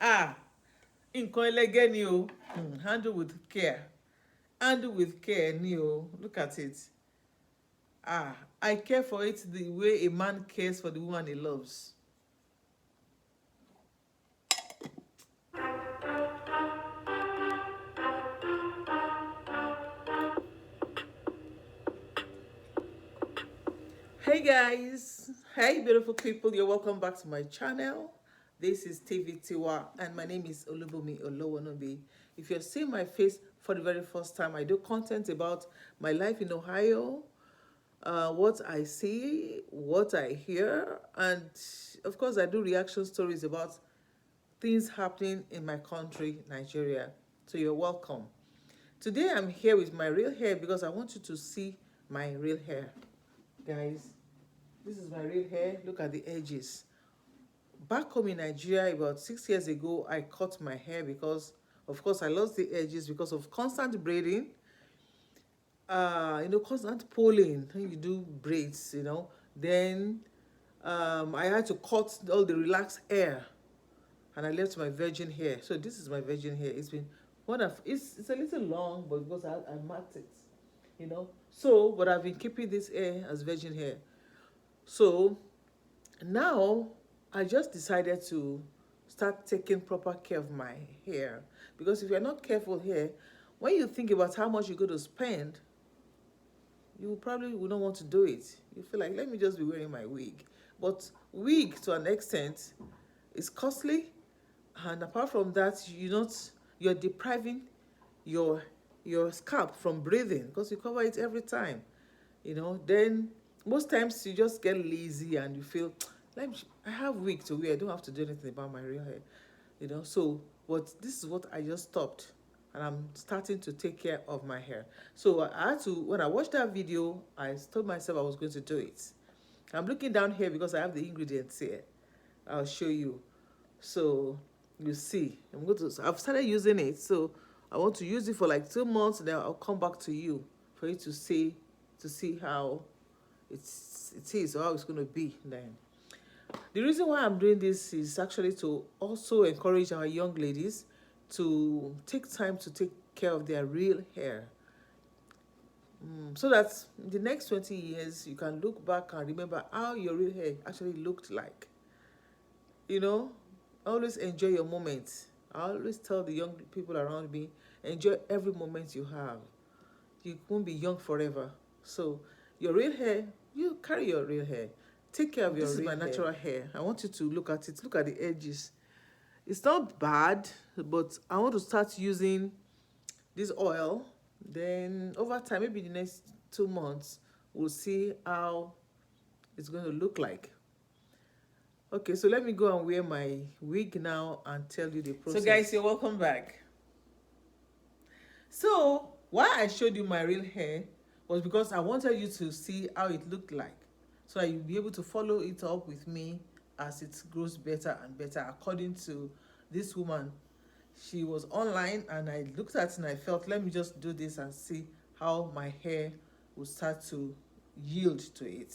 Ah, nǹkan ẹlẹgẹ́ ni o. Handle with care. Handle with care ni o. Look at it. I care for it the way a man cares for the woman he loves. Hey guys, hey beautiful people, you're welcome back to my channel. This is TV Tiwa and my name is Olubumi Olowanobi. If you're seeing my face for the very first time, I do content about my life in Ohio, what I see, what I hear, and of course I do reaction stories about things happening in my country, Nigeria. So you're welcome. Today I'm here with my real hair because I want you to see my real hair. Guys, this is my real hair. Look at the edges. Back home in Nigeria about 6 years ago, I cut my hair because, of course, I lost the edges because of constant braiding. Constant pulling when you do braids, Then I had to cut all the relaxed hair and I left my virgin hair. So this is my virgin hair. It's been it's a little long, but because I marked it. So, but I've been keeping this hair as virgin hair. So now I just decided to start taking proper care of my hair, because if you're not careful here, when you think about how much you're going to spend, you probably will not want to do it. You feel like, let me just be wearing my wig. But wig, to an extent, is costly, and apart from that, you're depriving your scalp from breathing because you cover it every time. Then most times you just get lazy and you feel, I have wig to wear, I don't have to do anything about my real hair. So but this is what I just stopped, and I'm starting to take care of my hair. So I had to, when I watched that video, I told myself I was going to do it. I'm looking down here because I have the ingredients here. I'll show you. So you see, I've started using it, so I want to use it for like 2 months, then I'll come back to you for you to see how it is, or how it's going to be then. The reason why I'm doing this is actually to also encourage our young ladies to take time to take care of their real hair, so that in the next 20 years you can look back and remember how your real hair actually looked like. Always enjoy your moments. I always tell the young people around me, enjoy every moment you have. You won't be young forever. So your real hair, you carry your real hair. Take care of your real hair. This is my natural hair. I want you to look at it. Look at the edges. It's not bad, but I want to start using this oil. Then over time, maybe the next 2 months, we'll see how it's going to look like. Okay, so let me go and wear my wig now and tell you the process. So guys, you're welcome back. So why I showed you my real hair was because I wanted you to see how it looked like, so that you'll be able to follow it up with me as it grows better and better. According to this woman, she was online and I looked at it and I felt, let me just do this and see how my hair will start to yield to it.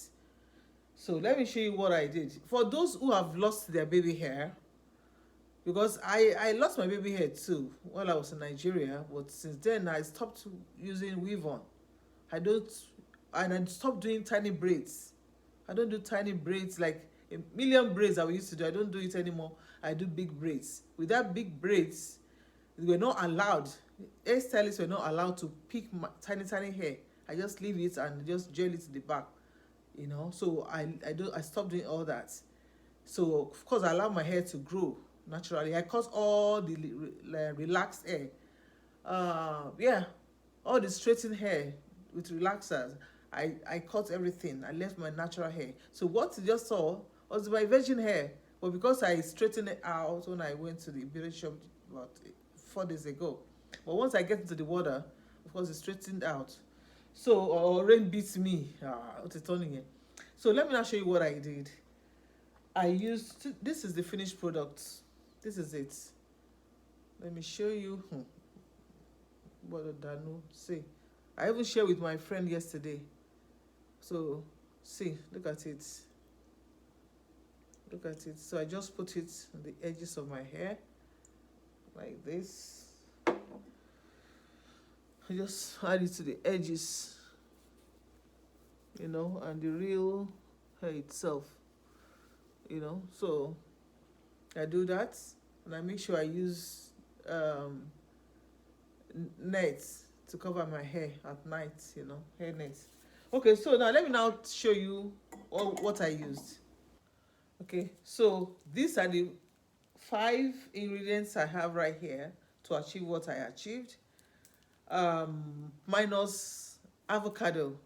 So let me show you what I did. For those who have lost their baby hair, because I lost my baby hair too while I was in Nigeria, but since then I stopped using weave-on. I stopped doing tiny braids. I don't do tiny braids like a million braids I used to do. I don't do it anymore. I do big braids. With that big braids, we were not allowed, hairstylists were not allowed to pick my tiny hair. I just leave it and just gel it to the back. So I stopped doing all that. So of course I allow my hair to grow naturally. I cut all the relaxed hair. All the straightened hair with relaxers. I cut everything. I left my natural hair. So what you just saw was my virgin hair. But because I straightened it out when I went to the beauty shop about 4 days ago. But once I get into the water, of course it's straightened out. So rain beats me. What's it turning here? So let me now show you what I did. This is the finished product. This is it. Let me show you. What did I know? See, I even shared with my friend yesterday. So see, look at it. Look at it. So I just put it on the edges of my hair. like this. I just add it to the edges, and the real hair itself, So I do that, and I make sure I use um, nets to cover my hair at night, hair nets. Okay, so now let me now show you what I used. Okay, so these are the 5 ingredients I have right here to achieve what I achieved, minus avocado.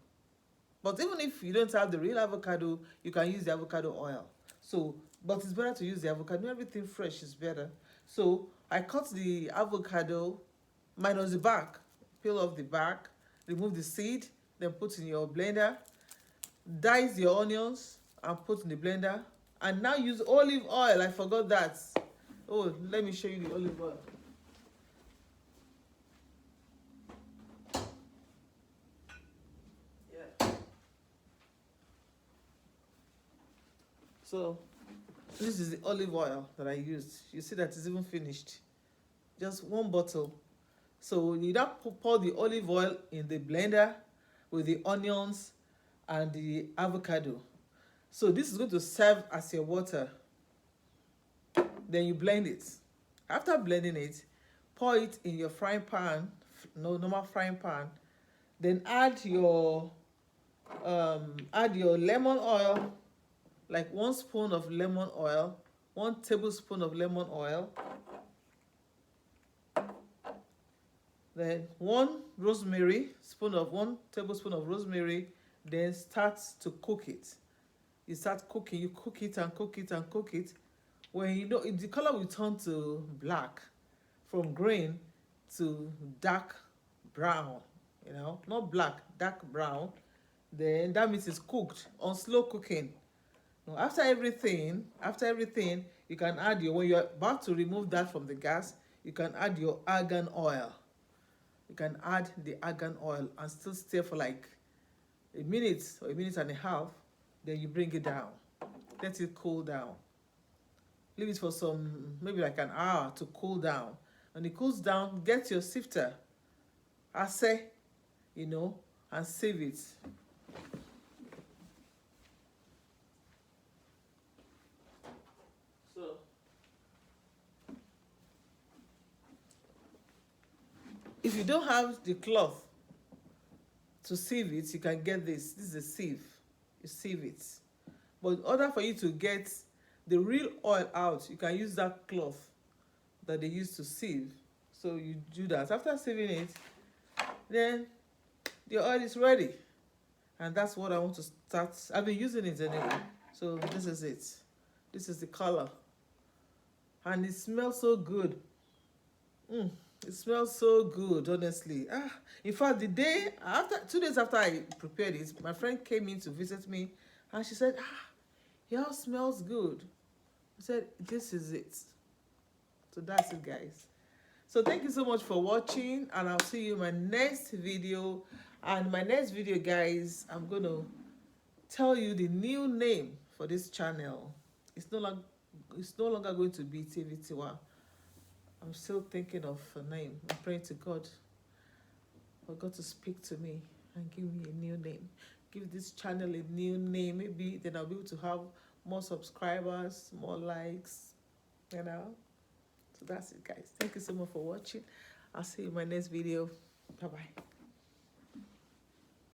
But even if you don't have the real avocado, you can use the avocado oil. So, but it's better to use the avocado. Everything fresh is better. So I cut the avocado minus the back, peel off the back, remove the seed, then put in your blender, dice your onions and put in the blender, and now use olive oil. I forgot that. Oh, let me show you the olive oil. Yeah. So this is the olive oil that I used. You see that it's even finished. Just 1 bottle. So you now pour the olive oil in the blender with the onions and the avocado. So this is going to serve as your water. Then you blend it. After blending it, pour it in your frying pan, normal frying pan. Then add your lemon oil, like 1 spoon of lemon oil, 1 tablespoon of lemon oil. Then 1 tablespoon of rosemary. Then start to cook it. You start cooking, you cook it and cook it and cook it. When the color will turn to black, from green to dark brown, not black, dark brown, then that means it's cooked on slow cooking. Now, after everything, you can add when you're about to remove that from the gas, you can add your argan oil. You can add the argan oil and still stir for like a minute or a minute and a half. Then you bring it down. Let it cool down. Leave it for maybe like an hour to cool down. When it cools down, get your sifter, and sieve it. So if you don't have the cloth to sieve it, you can get this. This is a sieve. You sieve it. But in order for you to get the real oil out, you can use that cloth that they use to sieve. So you do that. After sieving it, then the oil is ready. And that's what I want to start. I've been using it anyway. So this is it. This is the color. And it smells so good. It smells so good, honestly. In fact, 2 days after I prepared it, my friend came in to visit me, and she said, your house smells good. I said, this is it. So that's it, guys. So thank you so much for watching, and I'll see you in my next video. And my next video, guys, I'm going to tell you the new name for this channel. It's no longer going to be TV Tiwa. I'm still thinking of a name. I'm praying to God for God to speak to me and give me a new name. Give this channel a new name. Maybe then I'll be able to have more subscribers, more likes, So that's it, guys. Thank you so much for watching. I'll see you in my next video. Bye-bye.